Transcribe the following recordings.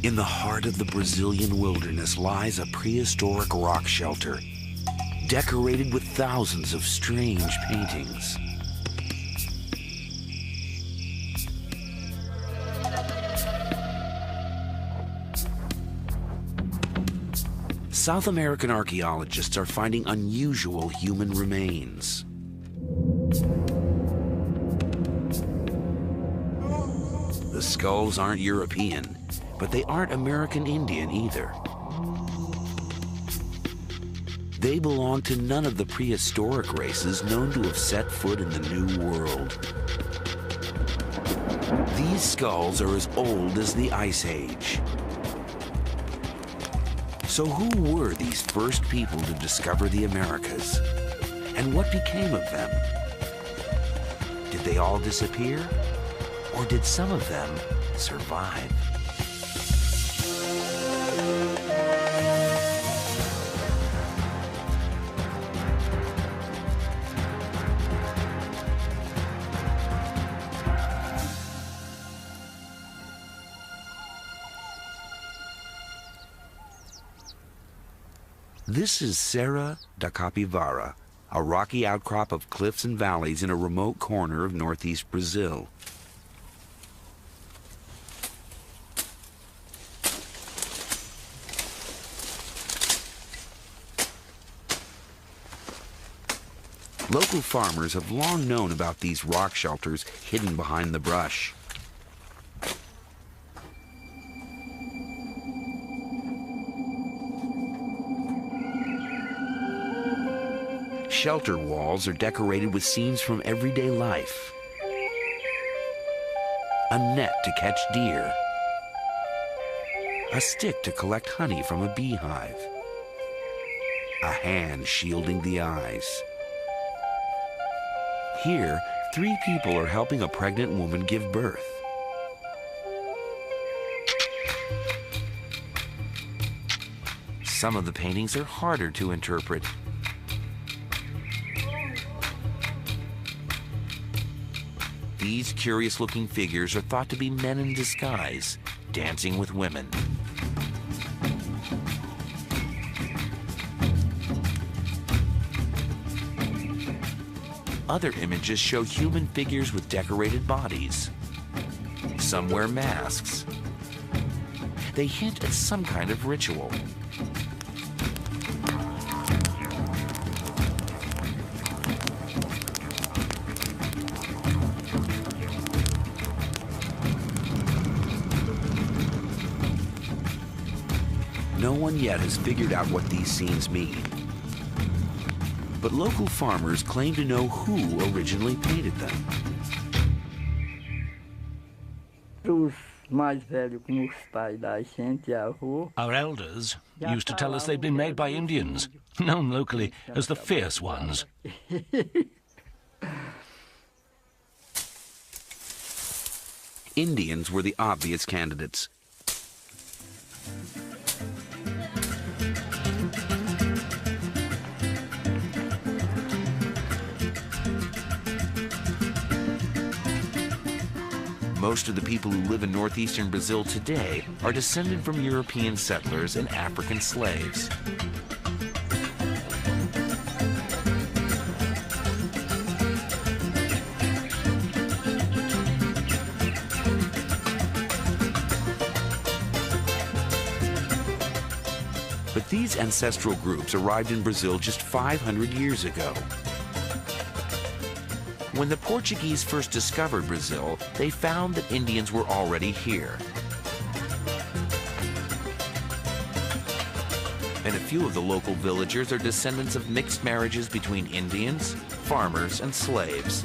In the heart of the Brazilian wilderness lies a prehistoric rock shelter, decorated with thousands of strange paintings. South American archaeologists are finding unusual human remains. The skulls aren't European, but they aren't American Indian either. They belong to none of the prehistoric races known to have set foot in the New World. These skulls are as old as the Ice Age. So who were these first people to discover the Americas? And what became of them? Did they all disappear? Or did some of them survive? This is Serra da Capivara, a rocky outcrop of cliffs and valleys in a remote corner of northeast Brazil. Local farmers have long known about these rock shelters hidden behind the brush. Shelter walls are decorated with scenes from everyday life. A net to catch deer. A stick to collect honey from a beehive. A hand shielding the eyes. Here, 3 people are helping a pregnant woman give birth. Some of the paintings are harder to interpret. These curious-looking figures are thought to be men in disguise, dancing with women. Other images show human figures with decorated bodies. Some wear masks. They hint at some kind of ritual. No one yet has figured out what these scenes mean. But local farmers claim to know who originally painted them. Our elders used to tell us they'd been made by Indians, known locally as the Fierce Ones. Indians were the obvious candidates. Most of the people who live in northeastern Brazil today are descended from European settlers and African slaves. But these ancestral groups arrived in Brazil just 500 years ago. When the Portuguese first discovered Brazil, they found that Indians were already here. And a few of the local villagers are descendants of mixed marriages between Indians, farmers, and slaves.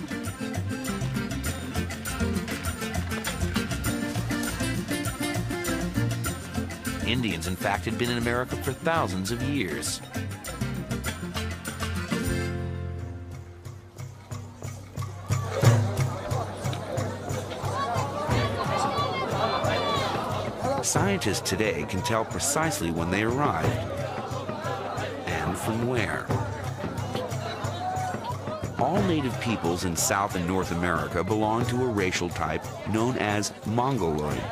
Indians, in fact, had been in America for thousands of years. Scientists today can tell precisely when they arrived and from where. All native peoples in South and North America belong to a racial type known as Mongoloid.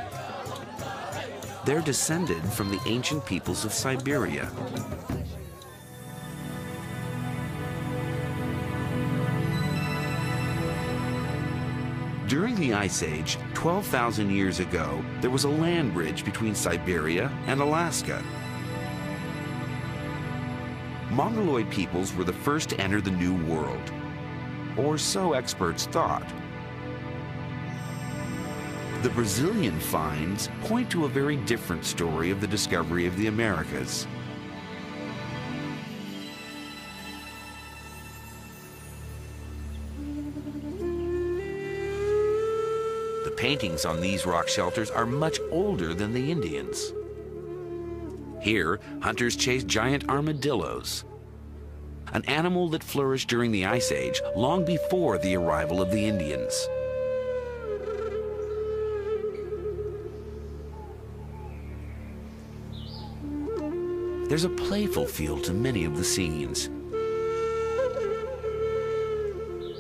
They're descended from the ancient peoples of Siberia. During the Ice Age, 12,000 years ago, there was a land bridge between Siberia and Alaska. Mongoloid peoples were the first to enter the New World, or so experts thought. The Brazilian finds point to a very different story of the discovery of the Americas. The paintings on these rock shelters are much older than the Indians. Here, hunters chased giant armadillos, an animal that flourished during the Ice Age, long before the arrival of the Indians. There's a playful feel to many of the scenes.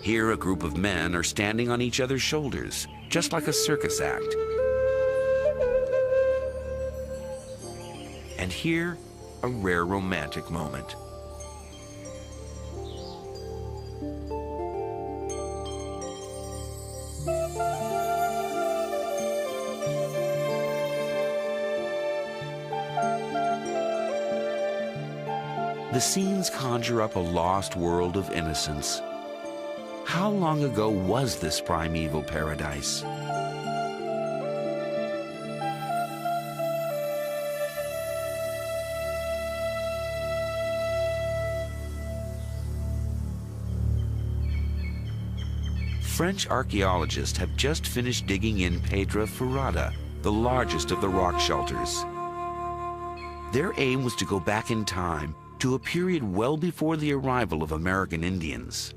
Here, a group of men are standing on each other's shoulders, just like a circus act. And here, a rare romantic moment. The scenes conjure up a lost world of innocence. How long ago was this primeval paradise? French archaeologists have just finished digging in Pedra Furada, the largest of the rock shelters. Their aim was to go back in time to a period well before the arrival of American Indians.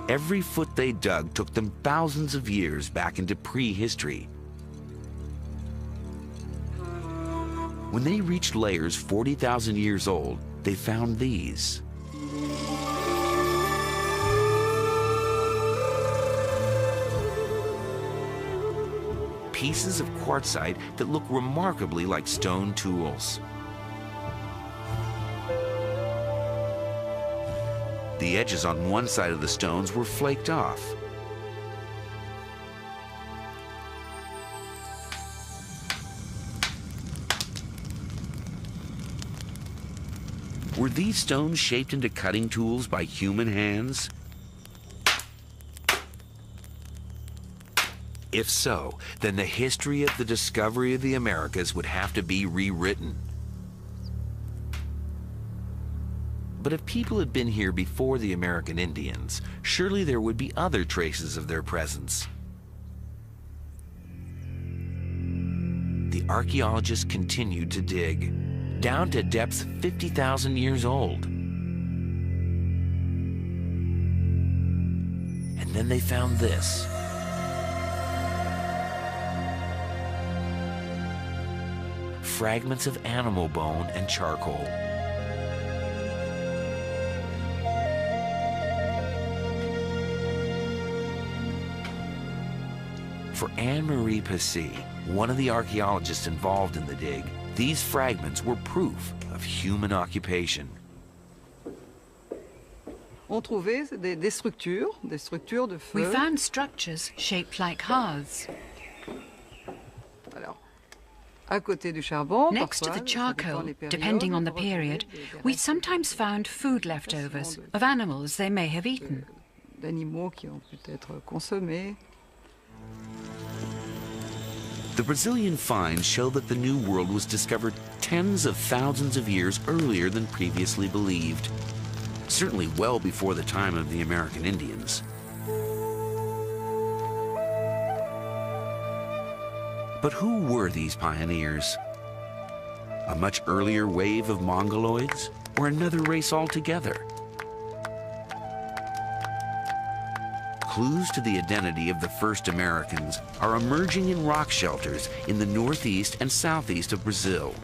Every foot they dug took them thousands of years back into prehistory. When they reached layers 40,000 years old, they found these. Pieces of quartzite that look remarkably like stone tools. The edges on one side of the stones were flaked off. Were these stones shaped into cutting tools by human hands? If so, then the history of the discovery of the Americas would have to be rewritten. But if people had been here before the American Indians, surely there would be other traces of their presence. The archaeologists continued to dig, down to depths 50,000 years old. And then they found this. Fragments of animal bone and charcoal. For Anne-Marie Passy, one of the archaeologists involved in the dig, these fragments were proof of human occupation. We found structures shaped like hearths. Next to the charcoal, depending on the period, we sometimes found food leftovers of animals they may have eaten. The Brazilian finds show that the New World was discovered tens of thousands of years earlier than previously believed, certainly well before the time of the American Indians. But who were these pioneers? A much earlier wave of Mongoloids, or another race altogether? Clues to the identity of the first Americans are emerging in rock shelters in the northeast and southeast of Brazil.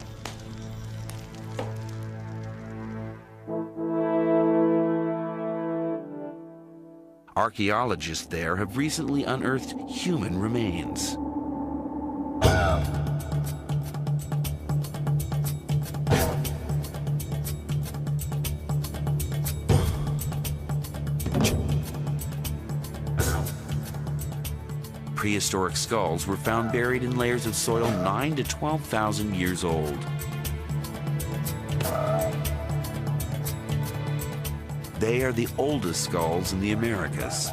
Archaeologists there have recently unearthed human remains. Prehistoric skulls were found buried in layers of soil 9,000 to 12,000 years old. They are the oldest skulls in the Americas.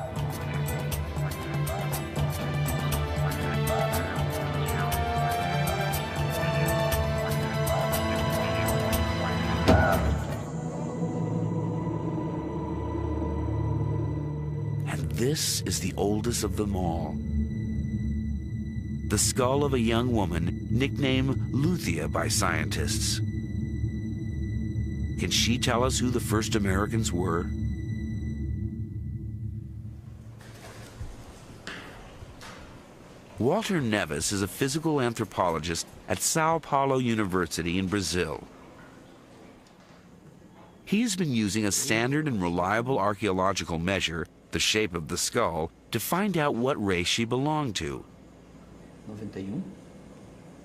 And this is the oldest of them all. The skull of a young woman nicknamed Luthia by scientists. Can she tell us who the first Americans were? Walter Neves is a physical anthropologist at Sao Paulo University in Brazil. He has been using a standard and reliable archaeological measure, the shape of the skull, to find out what race she belonged to. 91.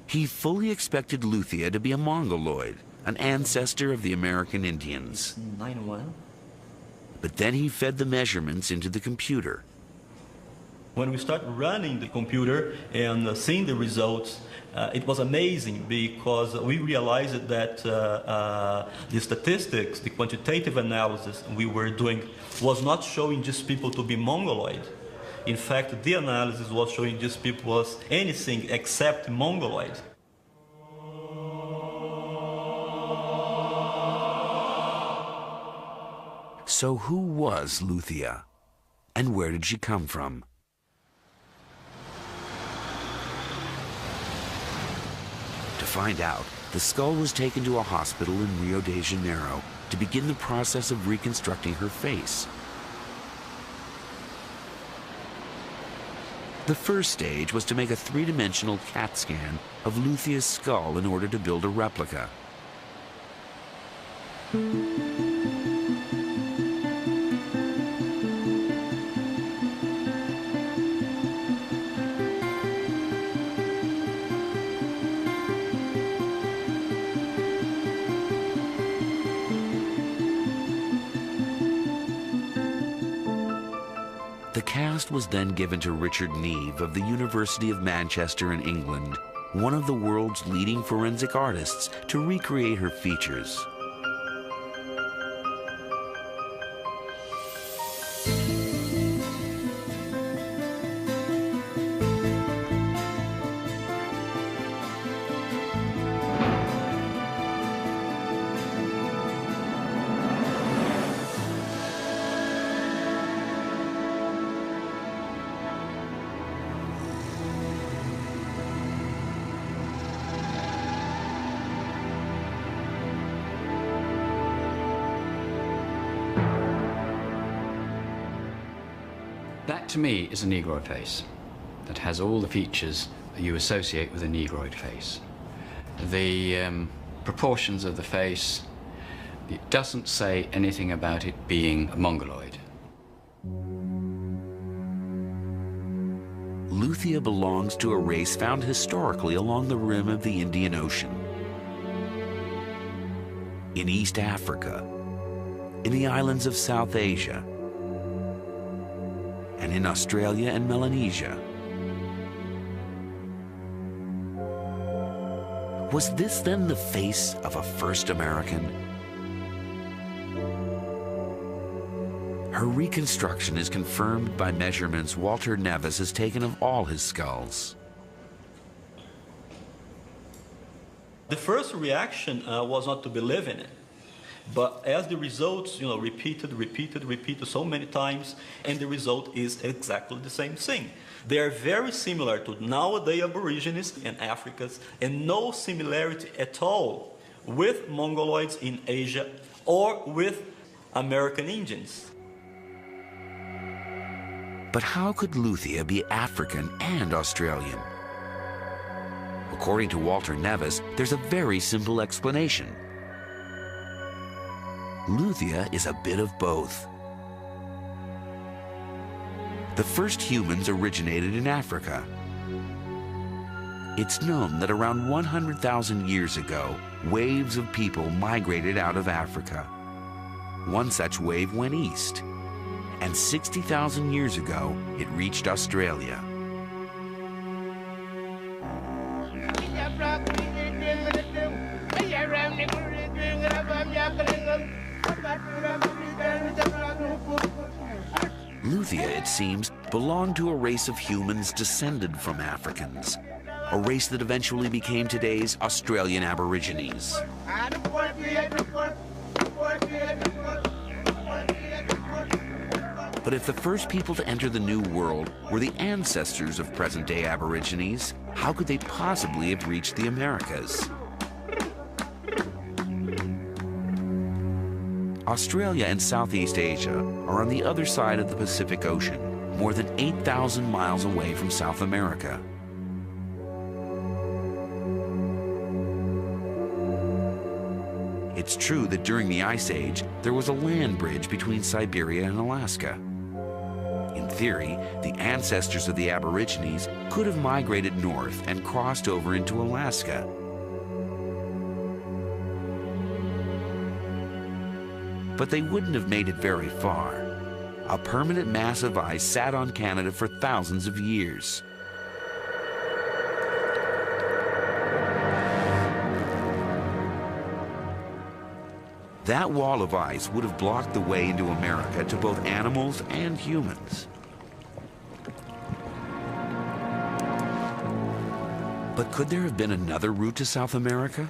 He fully expected Luthia to be a Mongoloid, an ancestor of the American Indians. 91. But then he fed the measurements into the computer. When we started running the computer and seeing the results, it was amazing because we realized that the statistics, the quantitative analysis we were doing was not showing just people to be Mongoloid. In fact, the analysis was showing these people was anything except Mongoloid. So who was Luthia? And where did she come from? To find out, the skull was taken to a hospital in Rio de Janeiro to begin the process of reconstructing her face. The first stage was to make a three-dimensional CAT scan of Luthia's skull in order to build a replica. The cast was then given to Richard Neve of the University of Manchester in England, one of the world's leading forensic artists, to recreate her features. That, to me, is a Negroid face that has all the features that you associate with a Negroid face. The proportions of the face, it doesn't say anything about it being a Mongoloid. Luthia belongs to a race found historically along the rim of the Indian Ocean, in East Africa, in the islands of South Asia, and in Australia and Melanesia. Was this then the face of a first American? Her reconstruction is confirmed by measurements Walter Neves has taken of all his skulls. The first reaction was not to believe in it. But as the results, repeated so many times, and the result is exactly the same thing. They are very similar to nowadays Aborigines and Africans, and no similarity at all with Mongoloids in Asia or with American Indians. But how could Luthia be African and Australian? According to Walter Neves, there's a very simple explanation. Luthia is a bit of both. The first humans originated in Africa. It's known that around 100,000 years ago, waves of people migrated out of Africa. One such wave went east, and 60,000 years ago, it reached Australia. Luthia, it seems, belonged to a race of humans descended from Africans, a race that eventually became today's Australian Aborigines. But if the first people to enter the New World were the ancestors of present-day Aborigines, how could they possibly have reached the Americas? Australia and Southeast Asia are on the other side of the Pacific Ocean, more than 8,000 miles away from South America. It's true that during the Ice Age, there was a land bridge between Siberia and Alaska. In theory, the ancestors of the Aborigines could have migrated north and crossed over into Alaska. But they wouldn't have made it very far. A permanent mass of ice sat on Canada for thousands of years. That wall of ice would have blocked the way into America to both animals and humans. But could there have been another route to South America?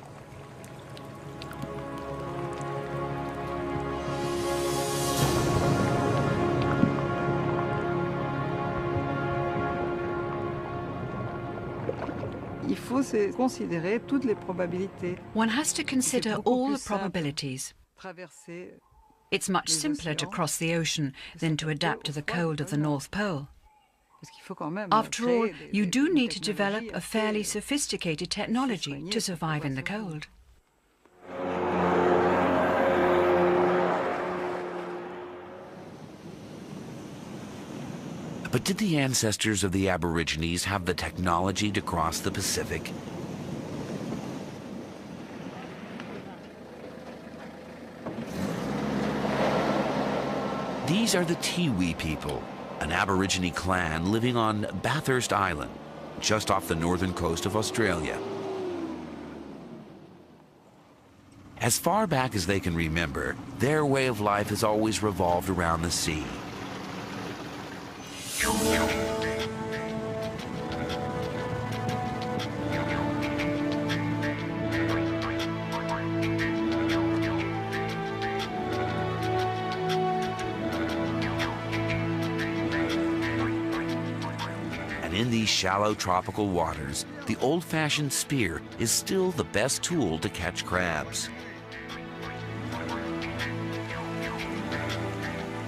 One has to consider all the probabilities. It's much simpler to cross the ocean than to adapt to the cold of the North Pole. After all, you do need to develop a fairly sophisticated technology to survive in the cold. But did the ancestors of the Aborigines have the technology to cross the Pacific? These are the Tiwi people, an Aborigine clan living on Bathurst Island, just off the northern coast of Australia. As far back as they can remember, their way of life has always revolved around the sea. And in these shallow tropical waters, the old-fashioned spear is still the best tool to catch crabs.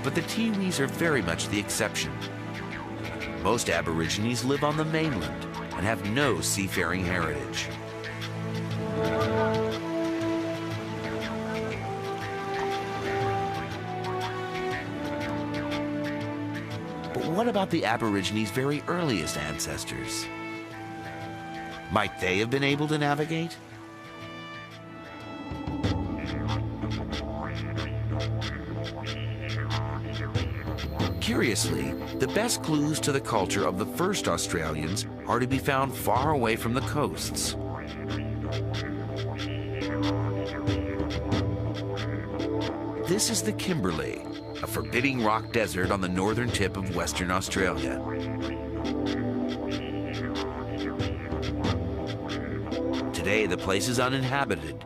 But the Tiwis are very much the exception. Most Aborigines live on the mainland and have no seafaring heritage. But what about the Aborigines' very earliest ancestors? Might they have been able to navigate? Curiously, the best clues to the culture of the first Australians are to be found far away from the coasts. This is the Kimberley, a forbidding rock desert on the northern tip of Western Australia. Today, the place is uninhabited.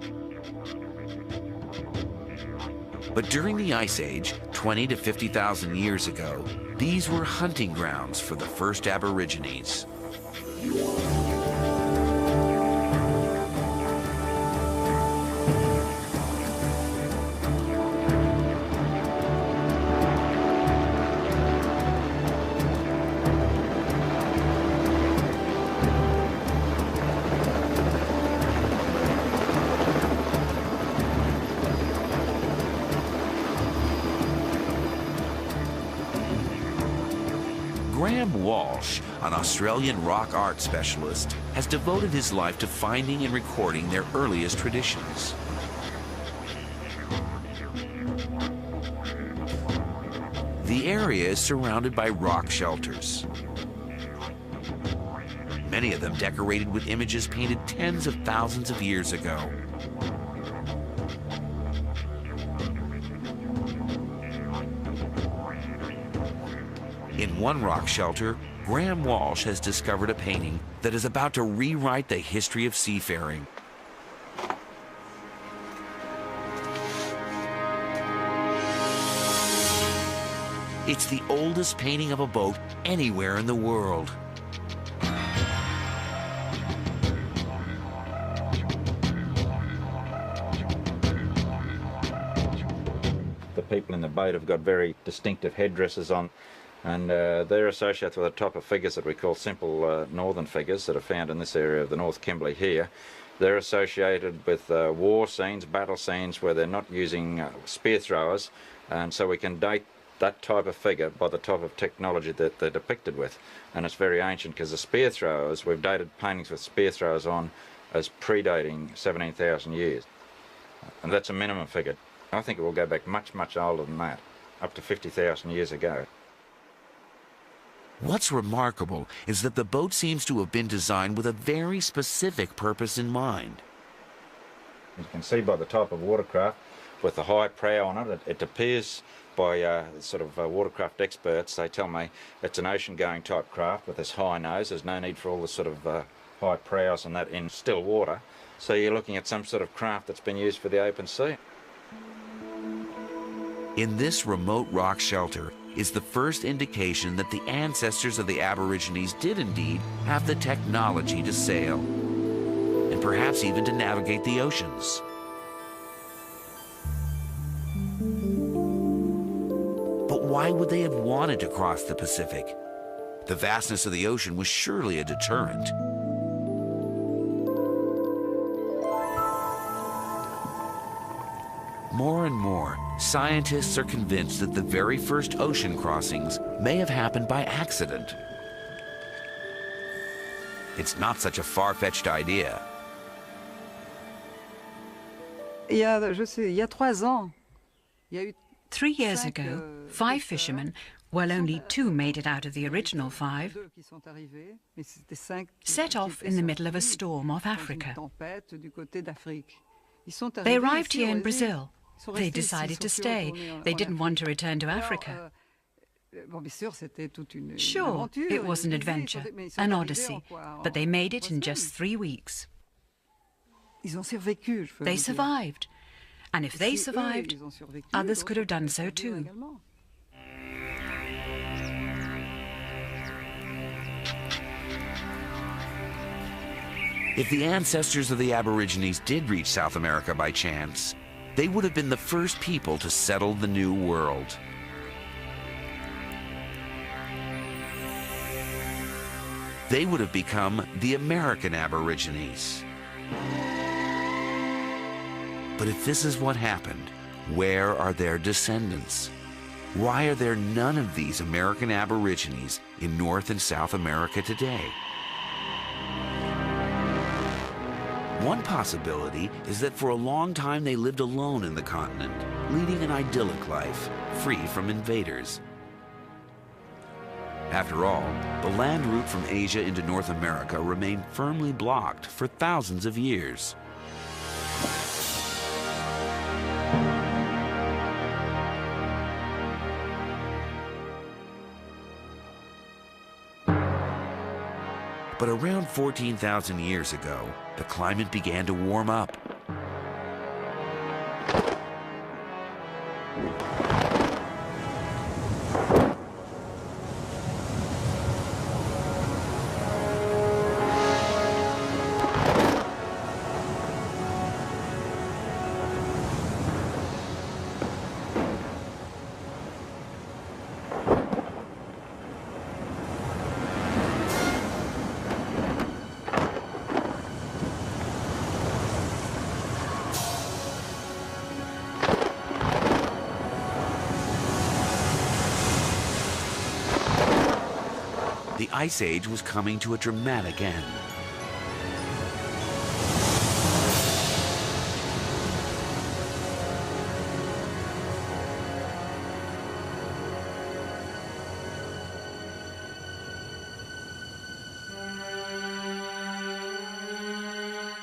But during the Ice Age, 20 to 50,000 years ago, these were hunting grounds for the first Aborigines. Graham Walsh, an Australian rock art specialist, has devoted his life to finding and recording their earliest traditions. The area is surrounded by rock shelters, many of them decorated with images painted tens of thousands of years ago. In one rock shelter, Graham Walsh has discovered a painting that is about to rewrite the history of seafaring. It's the oldest painting of a boat anywhere in the world. The people in the boat have got very distinctive headdresses on, and they're associated with a type of figures that we call simple northern figures that are found in this area of the North Kimberley here. They're associated with war scenes, battle scenes where they're not using spear throwers, and so we can date that type of figure by the type of technology that they're depicted with. And it's very ancient because the spear throwers, we've dated paintings with spear throwers on as predating 17,000 years. And that's a minimum figure. I think it will go back much, much older than that, up to 50,000 years ago. What's remarkable is that the boat seems to have been designed with a very specific purpose in mind. You can see by the type of watercraft with the high prow on it, it appears by sort of watercraft experts, they tell me it's an ocean-going type craft with this high nose. There's no need for all the sort of high prows and that in still water. So you're looking at some sort of craft that's been used for the open sea. In this remote rock shelter is the first indication that the ancestors of the Aborigines did indeed have the technology to sail, and perhaps even to navigate the oceans. But why would they have wanted to cross the Pacific? The vastness of the ocean was surely a deterrent. More and more, scientists are convinced that the very first ocean crossings may have happened by accident. It's not such a far-fetched idea. Il y a 3 ans, 3 years ago, 5 fishermen, well, only 2 made it out of the original 5, set off in the middle of a storm off Africa. They arrived here in Brazil. They decided to stay. They didn't want to return to Africa. Sure, it was an adventure, an odyssey, but they made it in just 3 weeks. They survived. And if they survived, others could have done so too. If the ancestors of the Aborigines did reach South America by chance, they would have been the first people to settle the New World. They would have become the American Aborigines. But if this is what happened, where are their descendants? Why are there none of these American Aborigines in North and South America today? One possibility is that for a long time they lived alone in the continent, leading an idyllic life, free from invaders. After all, the land route from Asia into North America remained firmly blocked for thousands of years. But around 14,000 years ago, the climate began to warm up. the Ice Age was coming to a dramatic end.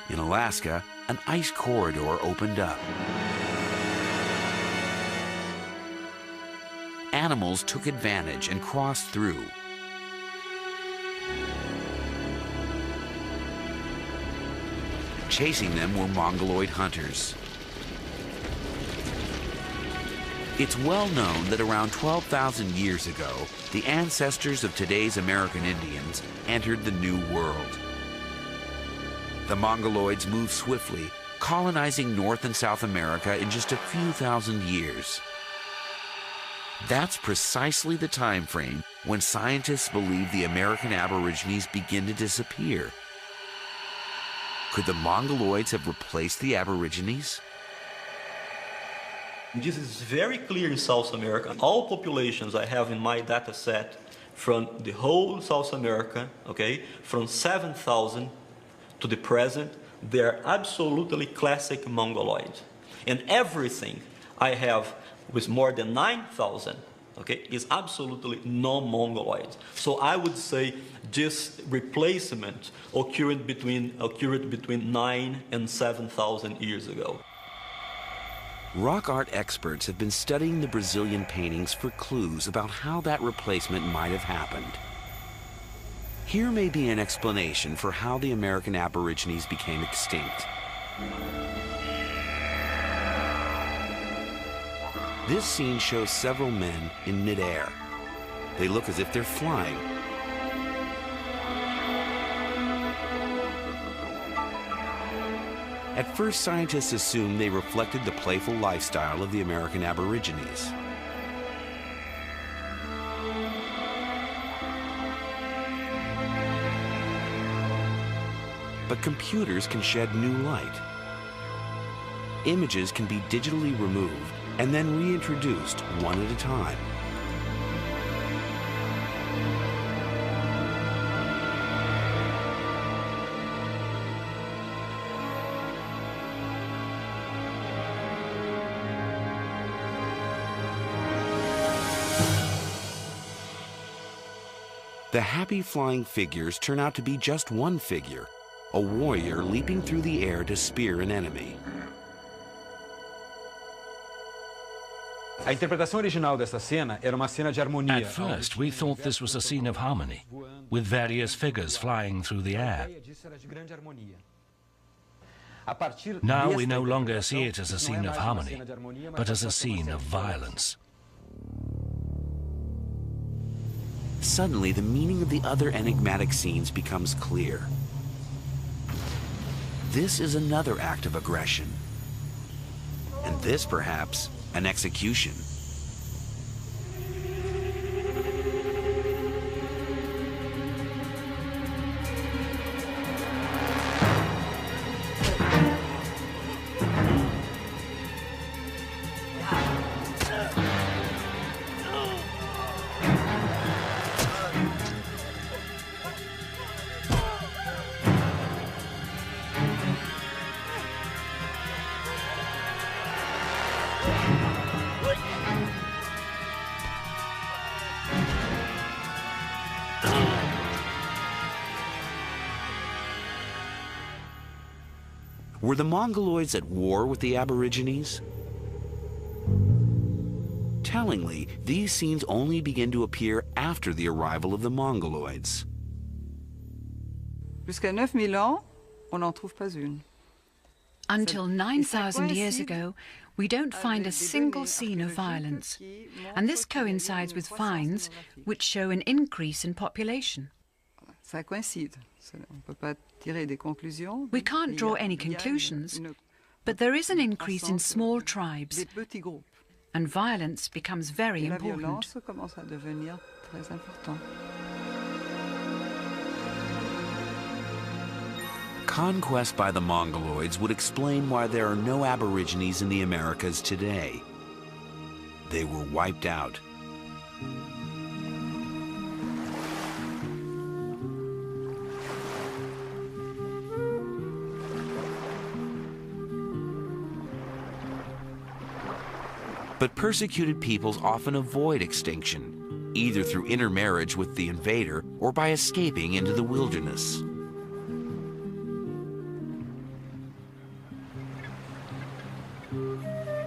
In Alaska, an ice corridor opened up. Animals took advantage and crossed through. Chasing them were Mongoloid hunters. It's well known that around 12,000 years ago, the ancestors of today's American Indians entered the New World. The Mongoloids moved swiftly, colonizing North and South America in just a few thousand years. That's precisely the time frame when scientists believe the American Aborigines begin to disappear. Could the Mongoloids have replaced the Aborigines? This is very clear in South America. All populations I have in my data set from the whole South America, okay, from 7,000 to the present, they're absolutely classic Mongoloid. And everything I have with more than 9,000, okay, is absolutely non-Mongoloid. So I would say this replacement occurred between 9 and 7,000 years ago. Rock art experts have been studying the Brazilian paintings for clues about how that replacement might have happened. Here may be an explanation for how the American Aborigines became extinct. This scene shows several men in midair. They look as if they're flying. At first, scientists assumed they reflected the playful lifestyle of the American Aborigines. But computers can shed new light. Images can be digitally removed and then reintroduced one at a time. The happy flying figures turn out to be just one figure, a warrior leaping through the air to spear an enemy. At first, we thought this was a scene of harmony, with various figures flying through the air. Now we no longer see it as a scene of harmony, but as a scene of violence. Suddenly, the meaning of the other enigmatic scenes becomes clear. This is another act of aggression. And this, perhaps, an execution. Were the Mongoloids at war with the Aborigines? Tellingly, these scenes only begin to appear after the arrival of the Mongoloids. Jusqu'à 9000 ans, on n'en trouve pas une. Until 9,000 years ago, we don't find a single scene of violence, and this coincides with finds which show an increase in population. Ça coïncide. On peut pas tirer des conclusions. We can't draw any conclusions, but there is an increase in small tribes, and violence becomes very important. La violence commence à devenir très important. Conquest by the Mongoloids would explain why there are no Aborigines in the Americas today. They were wiped out. But persecuted peoples often avoid extinction, either through intermarriage with the invader or by escaping into the wilderness.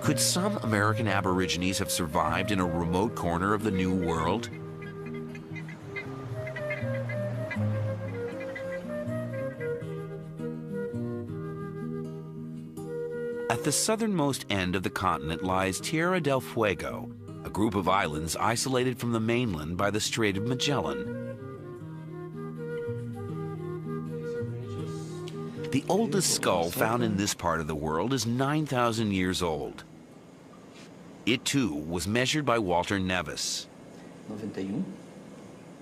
Could some American Aborigines have survived in a remote corner of the New World? At the southernmost end of the continent lies Tierra del Fuego, a group of islands isolated from the mainland by the Strait of Magellan. The oldest skull found in this part of the world is 9,000 years old. It too was measured by Walter Nevis. 91.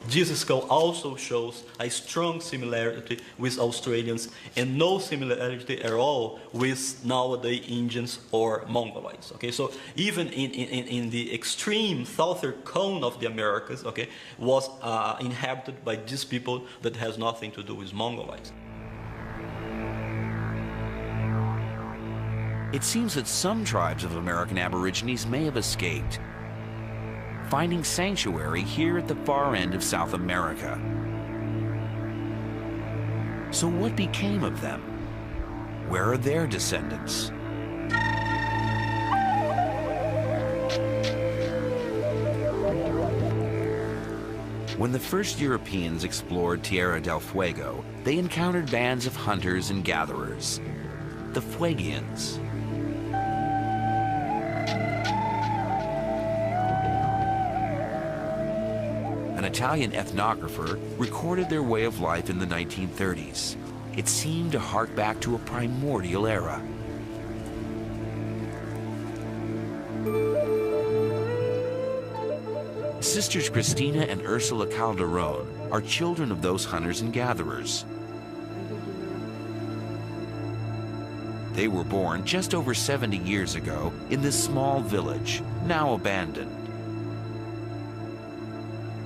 This skull also shows a strong similarity with Australians and no similarity at all with nowadays Indians or Mongoloids. Okay, so even in the extreme southern cone of the Americas, okay, was inhabited by these people that has nothing to do with Mongoloids. It seems that some tribes of American Aborigines may have escaped, finding sanctuary here at the far end of South America. So what became of them? Where are their descendants? When the first Europeans explored Tierra del Fuego, they encountered bands of hunters and gatherers, the Fuegians. An Italian ethnographer recorded their way of life in the 1930s. It seemed to hark back to a primordial era. Sisters Cristina and Ursula Calderon are children of those hunters and gatherers. They were born just over 70 years ago in this small village, now abandoned.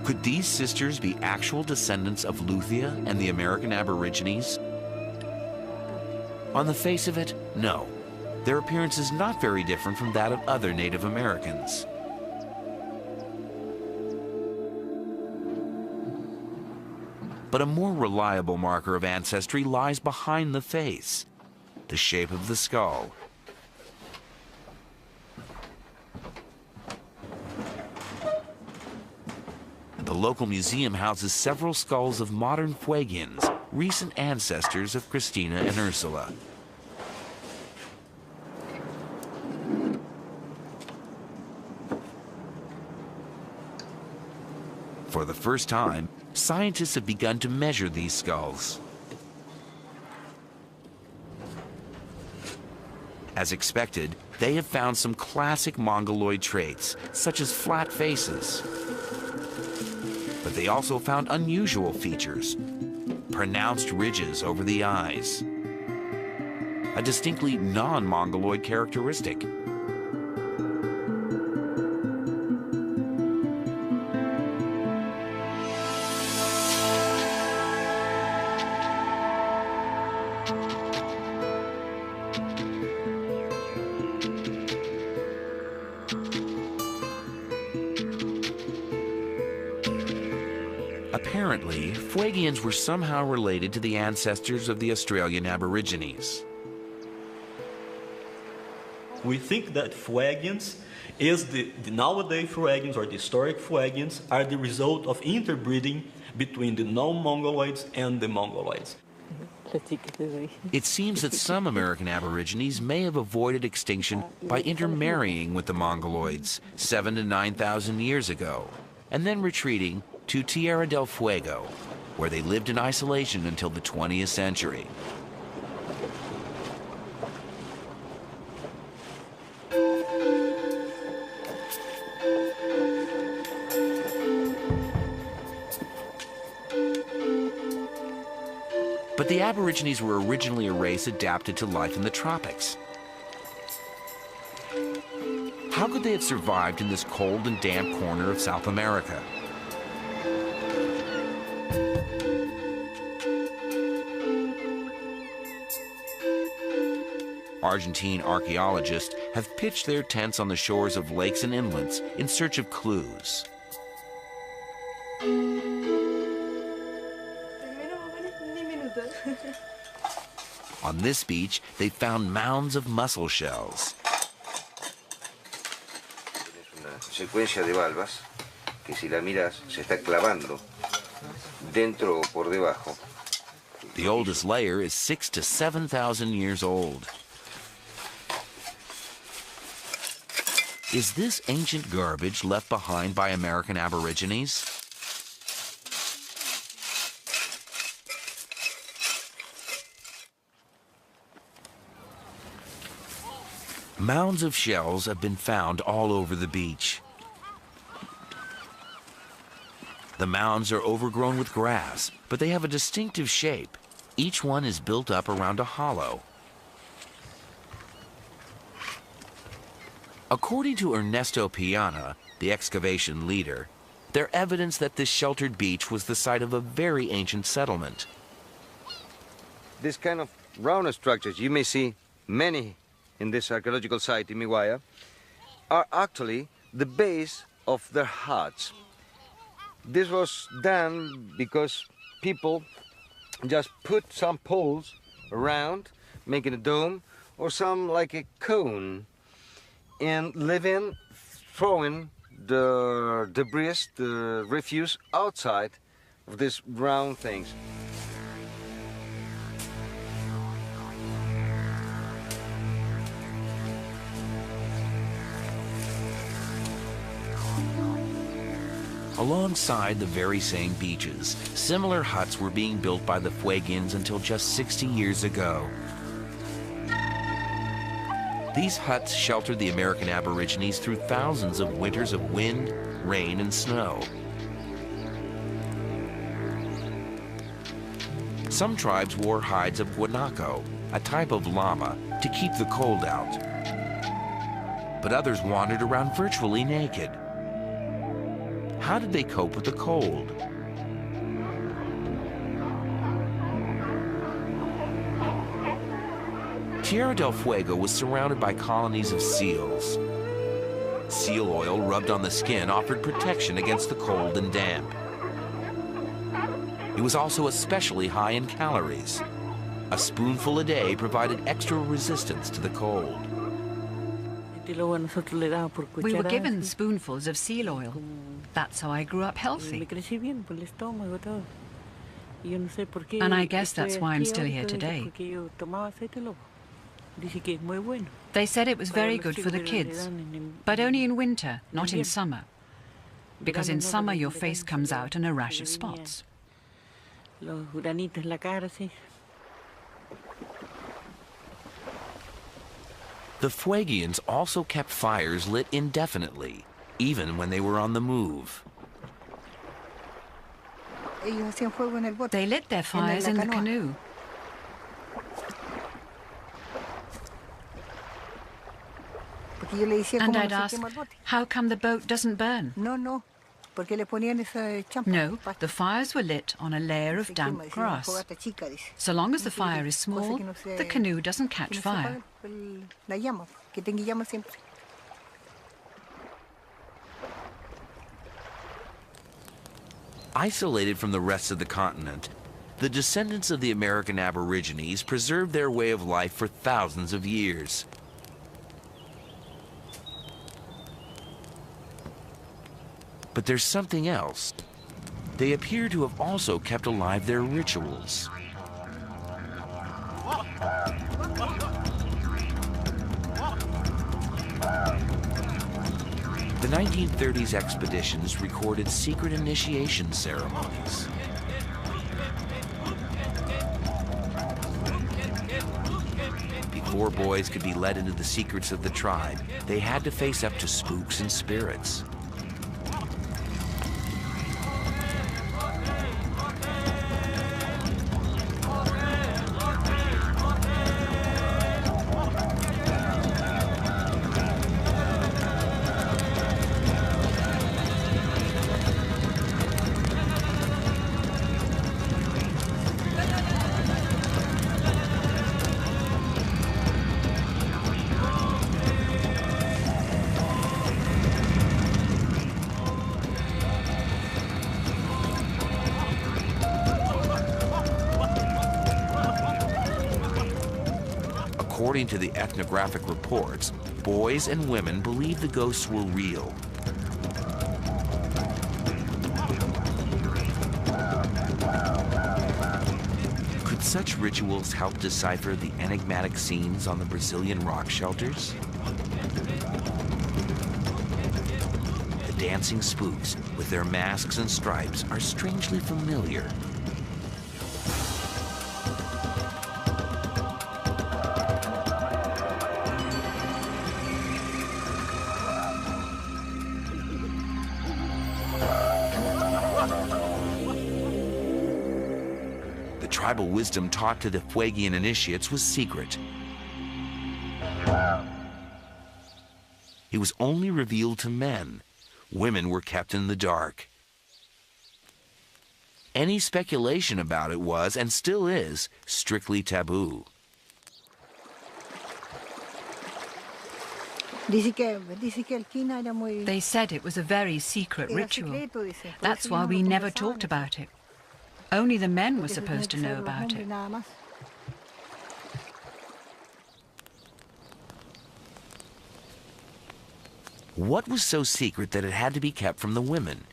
Could these sisters be actual descendants of Luthia and the American Aborigines? On the face of it, no. Their appearance is not very different from that of other Native Americans. But a more reliable marker of ancestry lies behind the face, the shape of the skull. The local museum houses several skulls of modern Fuegians, recent ancestors of Cristina and Ursula. For the first time, scientists have begun to measure these skulls. As expected, they have found some classic Mongoloid traits, such as flat faces. But they also found unusual features, pronounced ridges over the eyes, a distinctly non-Mongoloid characteristic. Apparently, Fuegians were somehow related to the ancestors of the Australian Aborigines. We think that Fuegians is the nowadays Fuegians or the historic Fuegians are the result of interbreeding between the non-Mongoloids and the Mongoloids. It seems that some American Aborigines may have avoided extinction by intermarrying with the Mongoloids 7,000 to 9,000 years ago, and then retreating to Tierra del Fuego, where they lived in isolation until the 20th century. But the Aborigines were originally a race adapted to life in the tropics. How could they have survived in this cold and damp corner of South America? Argentine archaeologists have pitched their tents on the shores of lakes and inlets in search of clues. On this beach, they found mounds of mussel shells. Una secuencia de valvas que si la miras se está clavando dentro o por debajo. The oldest layer is 6,000 to 7,000 years old. Is this ancient garbage left behind by American Aborigines? Mounds of shells have been found all over the beach. The mounds are overgrown with grass, but they have a distinctive shape. Each one is built up around a hollow. According to Ernesto Piana, the excavation leader, they're evidence that this sheltered beach was the site of a very ancient settlement. This kind of round structures, you may see many in this archaeological site in Miwaya, are actually the base of their huts. This was done because people just put some poles around, making a dome, or some like a cone, and living, throwing the debris, the refuse outside of these round things. Alongside the very same beaches, similar huts were being built by the Fuegians until just 60 years ago. These huts sheltered the American Aborigines through thousands of winters of wind, rain, and snow. Some tribes wore hides of guanaco, a type of llama, to keep the cold out. But others wandered around virtually naked. How did they cope with the cold? Tierra del Fuego was surrounded by colonies of seals. Seal oil rubbed on the skin offered protection against the cold and damp. It was also especially high in calories. A spoonful a day provided extra resistance to the cold. We were given spoonfuls of seal oil. That's how I grew up healthy. And I guess that's why I'm still here today. They said it was very good for the kids, but only in winter, not in summer. Because in summer your face comes out in a rash of spots. The Fuegians also kept fires lit indefinitely, even when they were on the move. They lit their fires in the canoe. And I'd ask, how come the boat doesn't burn? No, the fires were lit on a layer of damp grass. So long as the fire is small, the canoe doesn't catch fire. Isolated from the rest of the continent, the descendants of the American Aborigines preserved their way of life for thousands of years. But there's something else. They appear to have also kept alive their rituals. The 1930s expeditions recorded secret initiation ceremonies. Before boys could be led into the secrets of the tribe, they had to face up to spooks and spirits. According to the ethnographic reports, boys and women believed the ghosts were real. Could such rituals help decipher the enigmatic scenes on the Brazilian rock shelters? The dancing spooks, with their masks and stripes, are strangely familiar. Tribal wisdom taught to the Fuegian initiates was secret. It was only revealed to men. Women were kept in the dark. Any speculation about it was, and still is, strictly taboo. They said it was a very secret ritual. That's why we never talked about it. Only the men were supposed to know about it. What was so secret that it had to be kept from the women?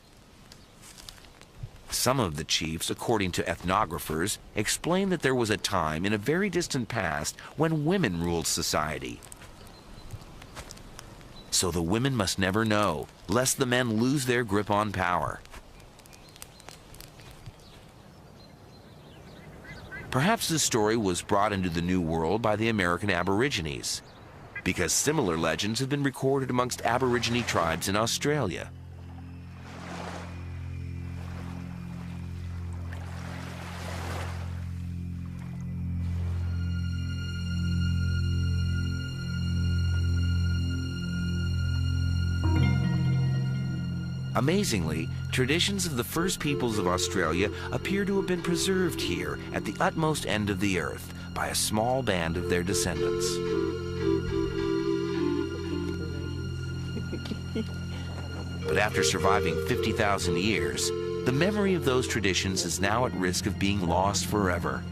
Some of the chiefs, according to ethnographers, explain that there was a time in a very distant past when women ruled society. So the women must never know, lest the men lose their grip on power. Perhaps this story was brought into the New World by the American Aborigines, because similar legends have been recorded amongst Aborigine tribes in Australia. Amazingly, traditions of the first peoples of Australia appear to have been preserved here at the utmost end of the earth by a small band of their descendants. But after surviving 50,000 years, the memory of those traditions is now at risk of being lost forever.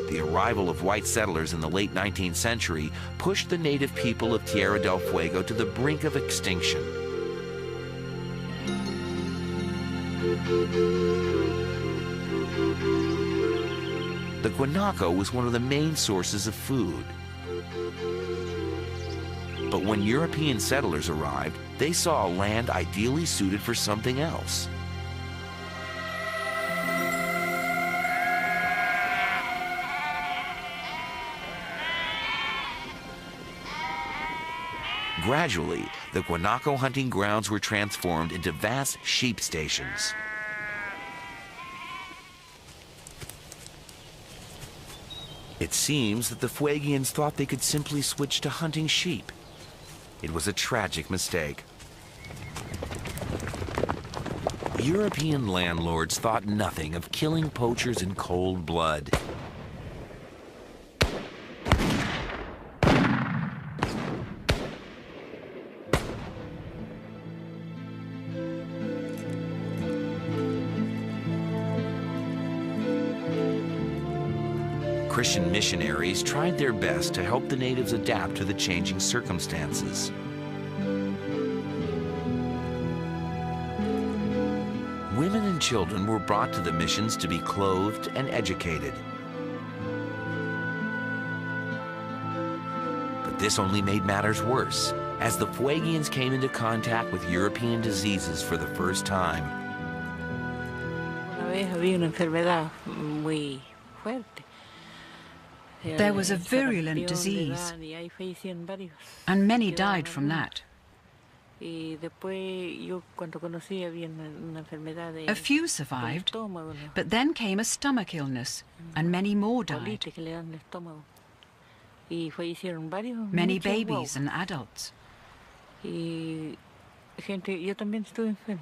The arrival of white settlers in the late 19th century pushed the native people of Tierra del Fuego to the brink of extinction. The guanaco was one of the main sources of food. But when European settlers arrived, they saw a land ideally suited for something else. Gradually, the guanaco hunting grounds were transformed into vast sheep stations. It seems that the Fuegians thought they could simply switch to hunting sheep. It was a tragic mistake. European landlords thought nothing of killing poachers in cold blood. Christian missionaries tried their best to help the natives adapt to the changing circumstances. Women and children were brought to the missions to be clothed and educated. But this only made matters worse, as the Fuegians came into contact with European diseases for the first time. There was a virulent disease, and many died from that. A few survived, but then came a stomach illness, and many more died. Many babies and adults.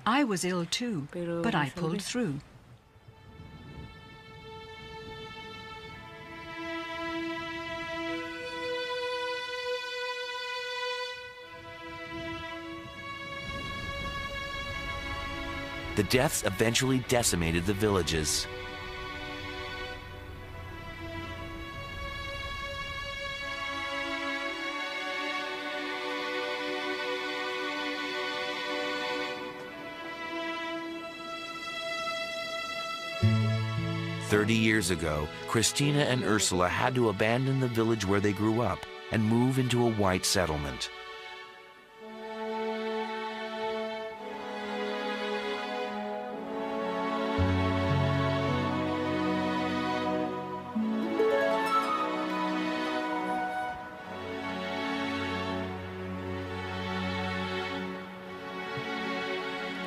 I was ill too, but I pulled through. The deaths eventually decimated the villages. "30 years ago, Christina and Ursula had to abandon the village where they grew up and move into a white settlement.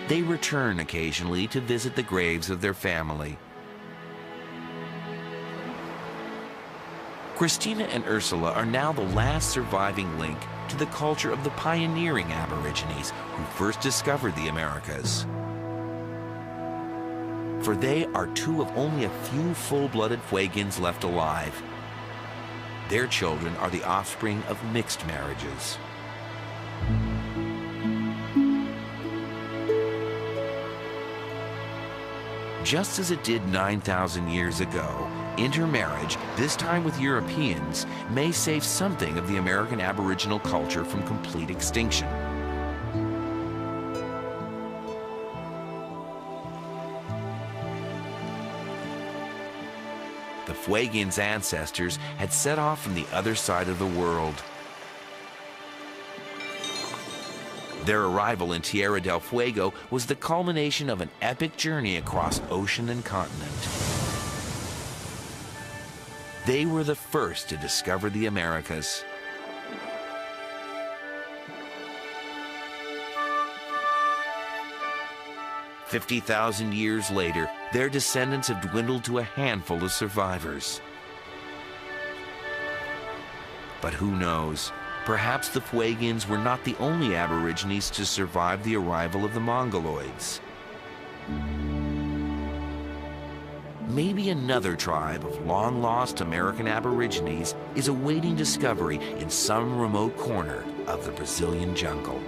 They return occasionally to visit the graves of their family. Christina and Ursula are now the last surviving link to the culture of the pioneering Aborigines who first discovered the Americas. For they are two of only a few full-blooded Fuegians left alive. Their children are the offspring of mixed marriages. Just as it did 9,000 years ago, intermarriage, this time with Europeans, may save something of the American Aboriginal culture from complete extinction. The Fuegians' ancestors had set off from the other side of the world. Their arrival in Tierra del Fuego was the culmination of an epic journey across ocean and continent. They were the first to discover the Americas. "50,000 years later, their descendants have dwindled to a handful of survivors. But who knows? Perhaps the Fuegians were not the only Aborigines to survive the arrival of the Mongoloids. Maybe another tribe of long-lost American Aborigines is awaiting discovery in some remote corner of the Brazilian jungle.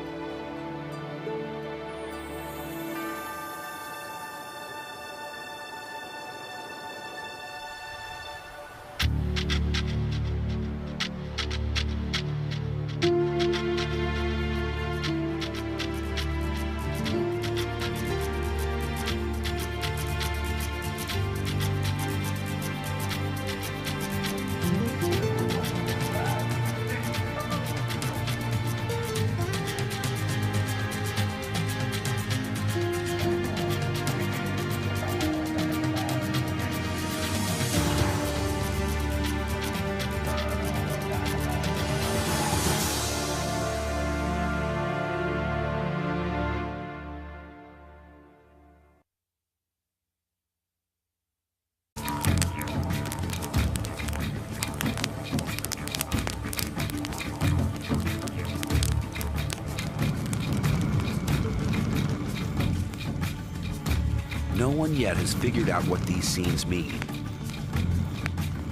No one yet has figured out what these scenes mean.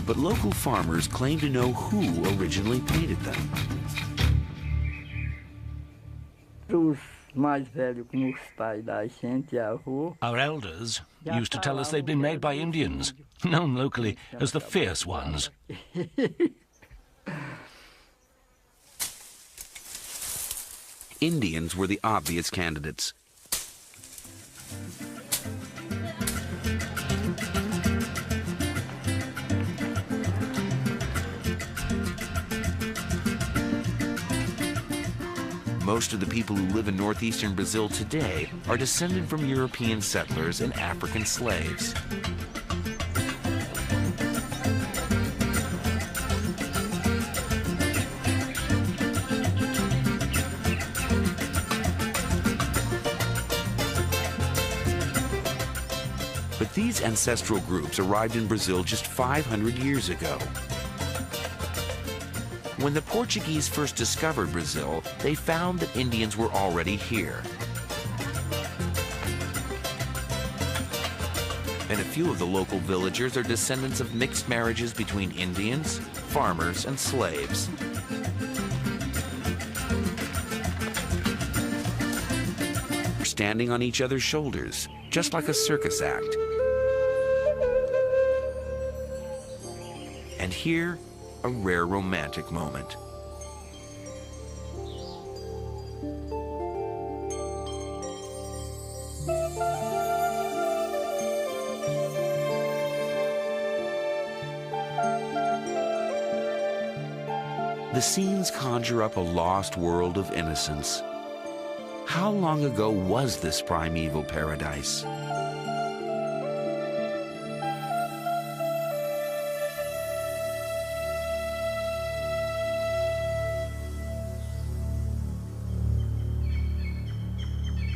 But local farmers claim to know who originally painted them. Our elders used to tell us they'd been made by Indians, known locally as the fierce ones. Indians were the obvious candidates. Most of the people who live in northeastern Brazil today are descended from European settlers and African slaves. But these ancestral groups arrived in Brazil just 500 years ago. When the Portuguese first discovered Brazil, they found that Indians were already here. And a few of the local villagers are descendants of mixed marriages between Indians, farmers, and slaves. standing on each other's shoulders, just like a circus act. And here, a rare romantic moment. The scenes conjure up a lost world of innocence. How long ago was this primeval paradise?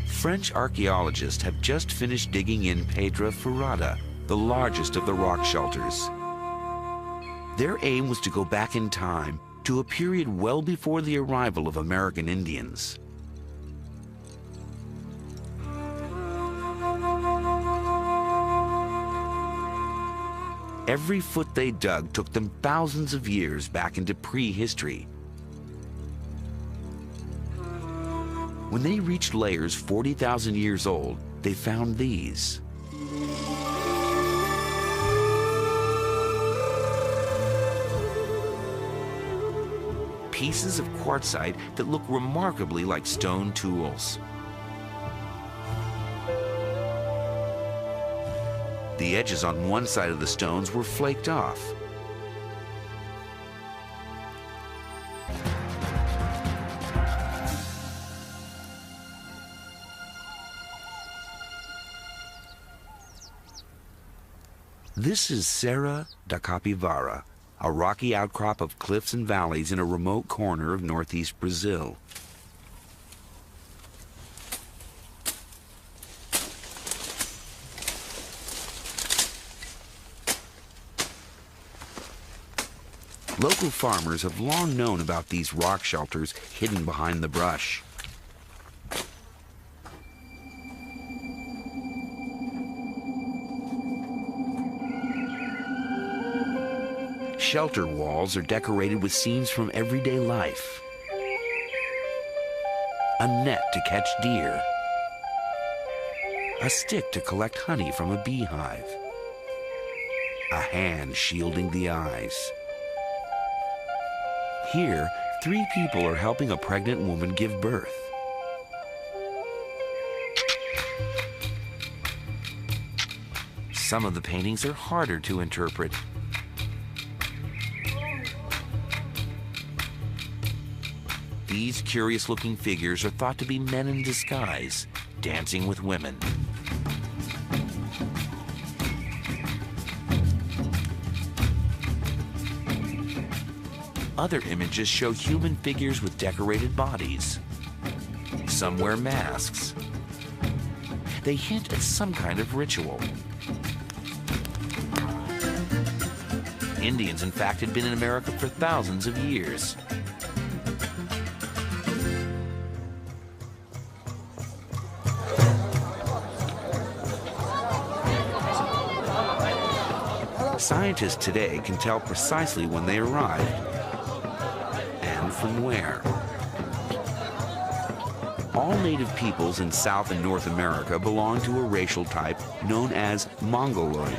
French archaeologists have just finished digging in Pedra Furada, the largest of the rock shelters. Their aim was to go back in time to a period well before the arrival of American Indians. Every foot they dug took them thousands of years back into prehistory. When they reached layers 40,000 years old, they found these. Pieces of quartzite that look remarkably like stone tools. The edges on one side of the stones were flaked off. This is Serra da Capivara, a rocky outcrop of cliffs and valleys in a remote corner of northeast Brazil. Local farmers have long known about these rock shelters hidden behind the brush. Shelter walls are decorated with scenes from everyday life. A net to catch deer. A stick to collect honey from a beehive. A hand shielding the eyes. Here, 3 people are helping a pregnant woman give birth. Some of the paintings are harder to interpret. These curious-looking figures are thought to be men in disguise, dancing with women. Other images show human figures with decorated bodies. Some wear masks. They hint at some kind of ritual. Indians, in fact, had been in America for thousands of years. Scientists today can tell precisely when they arrived and from where. All native peoples in South and North America belong to a racial type known as Mongoloid.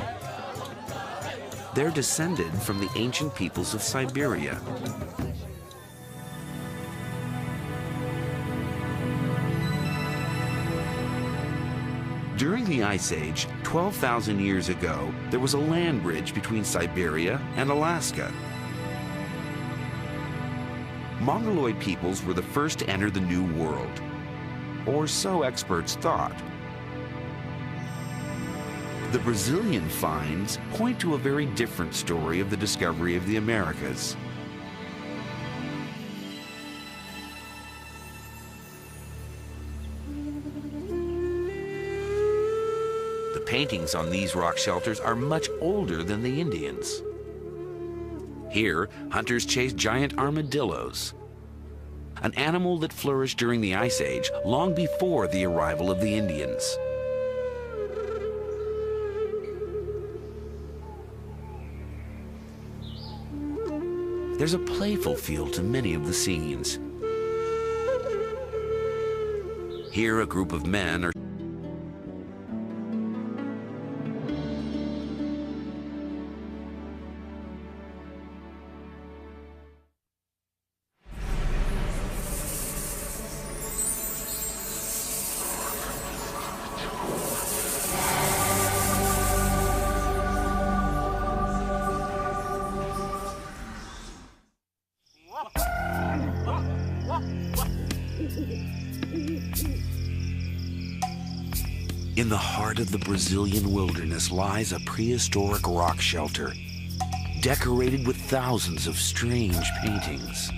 They're descended from the ancient peoples of Siberia. During the Ice Age, 12,000 years ago, there was a land bridge between Siberia and Alaska. Mongoloid peoples were the first to enter the New World, or so experts thought. The Brazilian finds point to a very different story of the discovery of the Americas. Paintings on these rock shelters are much older than the Indians. Here, hunters chase giant armadillos, an animal that flourished during the Ice Age long before the arrival of the Indians. There's a playful feel to many of the scenes. Here, a group of men are in the heart of the Brazilian wilderness lies a prehistoric rock shelter, decorated with thousands of strange paintings.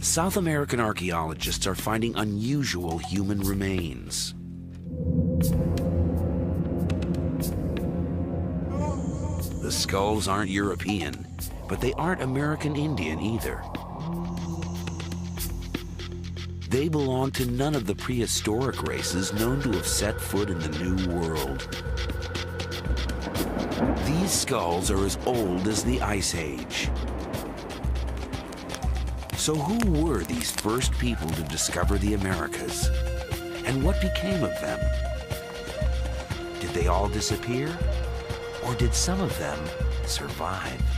South American archaeologists are finding unusual human remains. The skulls aren't European, but they aren't American Indian either. They belong to none of the prehistoric races known to have set foot in the New World. These skulls are as old as the Ice Age. So who were these first people to discover the Americas? And what became of them? Did they all disappear? Or did some of them survive?